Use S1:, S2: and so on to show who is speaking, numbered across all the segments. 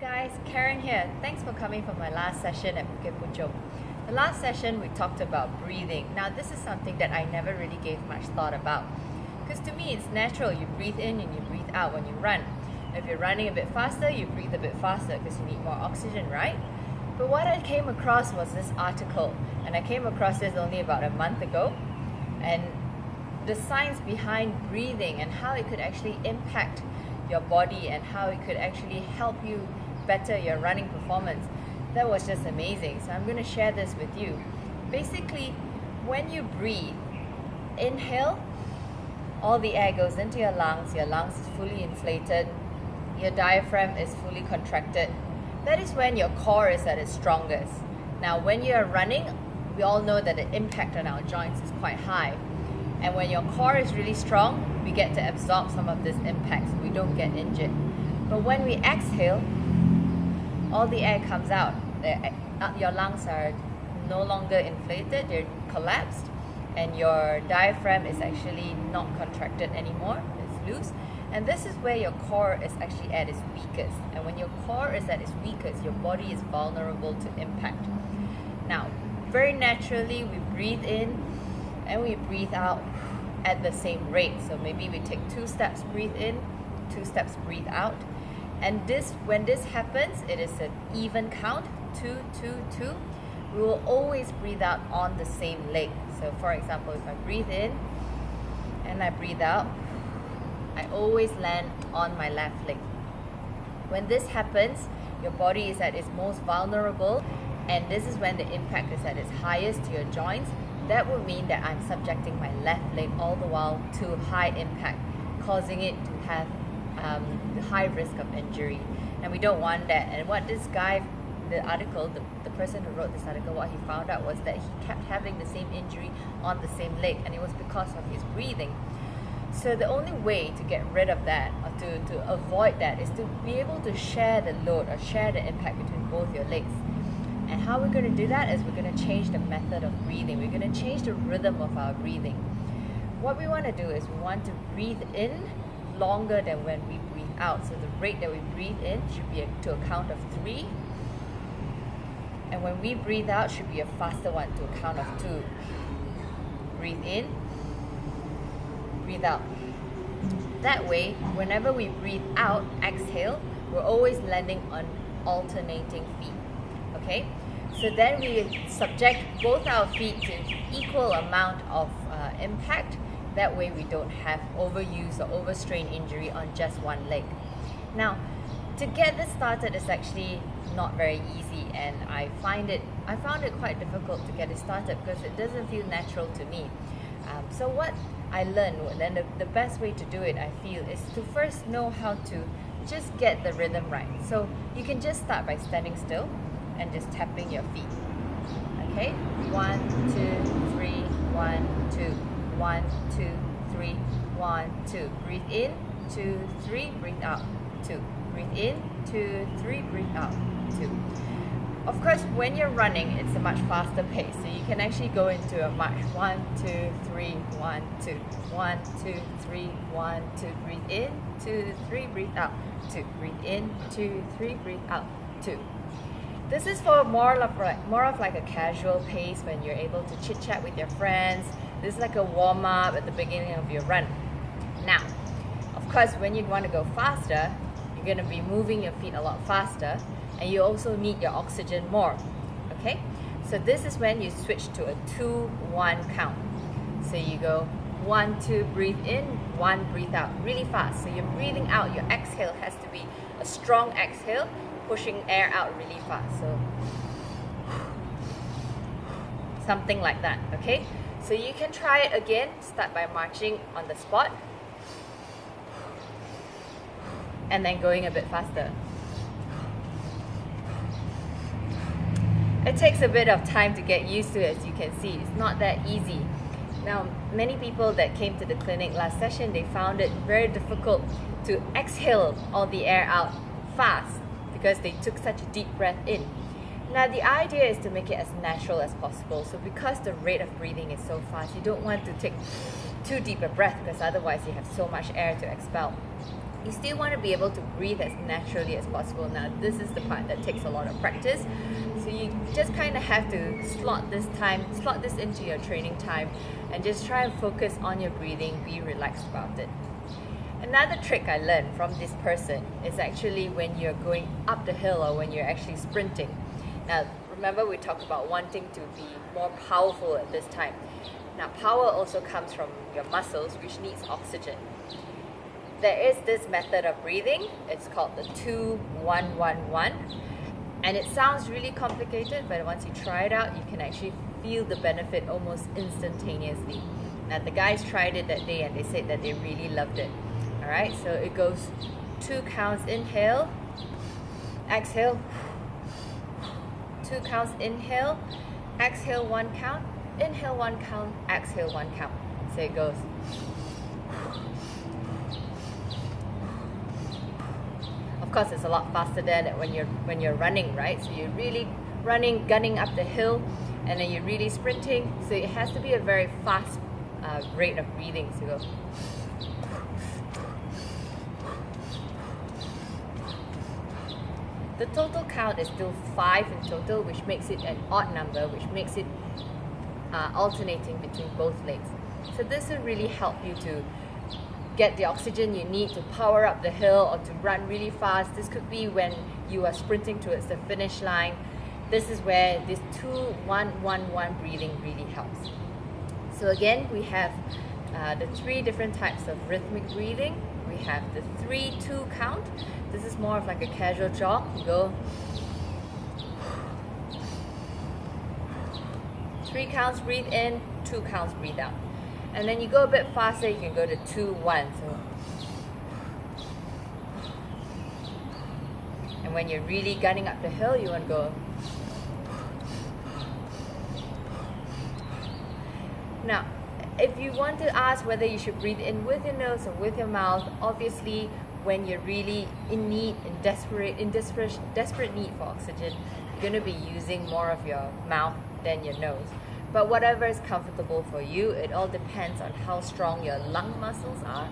S1: guys, Karen here. Thanks for coming for my last session at Bukit Puchong. The last session we talked about breathing. Now this is something that I never really gave much thought about, because to me it's natural. You breathe in and you breathe out when you run. If you're running a bit faster, you breathe a bit faster because you need more oxygen, right? But what I came across was this article, and I came across this only about a month ago, and the science behind breathing and how it could actually impact your body and how it could actually help you better your running performance. That was just amazing. So I'm going to share this with you. Basically, when you breathe, inhale, all the air goes into your lungs is fully inflated, your diaphragm is fully contracted. That is when your core is at its strongest. Now when you are running, we all know that the impact on our joints is quite high. And when your core is really strong, we get to absorb some of this impact so we don't get injured. But when we exhale, all the air comes out. Your lungs are no longer inflated, they're collapsed, and your diaphragm is actually not contracted anymore, it's loose. And this is where your core is actually at its weakest. And when your core is at its weakest, your body is vulnerable to impact. Now, very naturally, we breathe in and we breathe out at the same rate. So maybe we take 2 steps, breathe in, 2 steps, breathe out. And when this happens, it is an even count, 2, 2, 2. We will always breathe out on the same leg. So for example, if I breathe in and I breathe out, I always land on my left leg. When this happens, your body is at its most vulnerable, and this is when the impact is at its highest to your joints. That would mean that I'm subjecting my left leg all the while to high impact, causing it to have high risk of injury. And we don't want that. And what this guy, the person who wrote this article, what he found out was that he kept having the same injury on the same leg, and it was because of his breathing. So the only way to get rid of that, or to avoid that, is to be able to share the load or share the impact between both your legs. And how we're going to do that is we're going to change the method of breathing. We're going to change the rhythm of our breathing. What we want to do is we want to breathe in longer than when we breathe out. So the rate that we breathe in should be to a count of 3. And when we breathe out should be a faster one, to a count of 2. Breathe in, breathe out. That way, whenever we breathe out, exhale, we're always landing on alternating feet. Okay, so then we subject both our feet to equal amount of impact. That way we don't have overuse or overstrain injury on just one leg. Now, to get this started is actually not very easy, and I found it quite difficult to get it started because it doesn't feel natural to me. So what I learned, and the best way to do it, I feel, is to first know how to just get the rhythm right. So you can just start by standing still and just tapping your feet. Okay? 1, 2, 3, 1, 2. 1, 2, 3, 1, 2. Breathe in, 2, 3, breathe out, 2. Breathe in, 2, 3, breathe out, 2. Of course, when you're running, it's a much faster pace, so you can actually go into a march. 1, 2, 3, 1, 2. 1, 2, 3, 1, 2. Breathe in, 2, 3, breathe out, 2. Breathe in, 2, 3, breathe out, 2. This is for more of like a casual pace when you're able to chit chat with your friends. This is like a warm up at the beginning of your run. Now, of course, when you want to go faster, you're going to be moving your feet a lot faster, and you also need your oxygen more. Okay, so this is when you switch to a 2-1 count. So you go 1, 2, breathe in, 1, breathe out, really fast. So you're breathing out. Your exhale has to be a strong exhale, pushing air out really fast. So something like that. Okay, so you can try it again. Start by marching on the spot and then going a bit faster. It takes a bit of time to get used to it, as you can see. It's not that easy. Now, many people that came to the clinic last session, they found it very difficult to exhale all the air out fast because they took such a deep breath in. Now, the idea is to make it as natural as possible. So because the rate of breathing is so fast, you don't want to take too deep a breath because otherwise you have so much air to expel. you still want to be able to breathe as naturally as possible. Now, this is the part that takes a lot of practice. So you just kind of have to slot this into your training time, and just try and focus on your breathing, be relaxed about it. Another trick I learned from this person is actually when you're going up the hill or when you're actually sprinting. Now, remember we talked about wanting to be more powerful at this time. Now, power also comes from your muscles, which needs oxygen. There is this method of breathing. It's called the 2-1-1-1, and it sounds really complicated, but once you try it out, you can actually feel the benefit almost instantaneously. Now, the guys tried it that day and they said that they really loved it. Alright, so it goes 2 counts inhale, exhale, 2 counts inhale, exhale 1 count, inhale 1 count, exhale 1 count. So it goes. Of course, it's a lot faster there than when you're running, right? So you're really running, gunning up the hill, and then you're really sprinting. So it has to be a very fast rate of breathing. So you go. The total count is still 5 in total, which makes it an odd number, which makes it alternating between both legs. So this will really help you to get the oxygen you need to power up the hill or to run really fast. This could be when you are sprinting towards the finish line. This is where this 2-1-1-1 breathing really helps. So again, we have the 3 different types of rhythmic breathing. We have the 3-2 count. This is more of like a casual jog. You go 3 counts, breathe in, 2 counts, breathe out. And then you go a bit faster, you can go to 2-1. So, and when you're really gunning up the hill, you want to go. Now, if you want to ask whether you should breathe in with your nose or with your mouth, obviously when you're really in desperate need for oxygen, you're going to be using more of your mouth than your nose. But whatever is comfortable for you, it all depends on how strong your lung muscles are,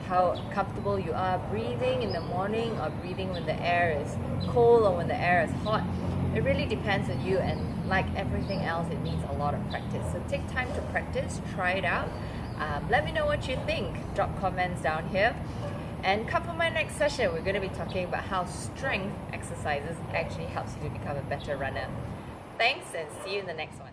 S1: how comfortable you are breathing in the morning or breathing when the air is cold or when the air is hot. It really depends on you, and like everything else, it needs a lot of practice. So take time to practice, try it out. Let me know what you think. Drop comments down here. And come for my next session, we're going to be talking about how strength exercises actually helps you to become a better runner. Thanks, and see you in the next one.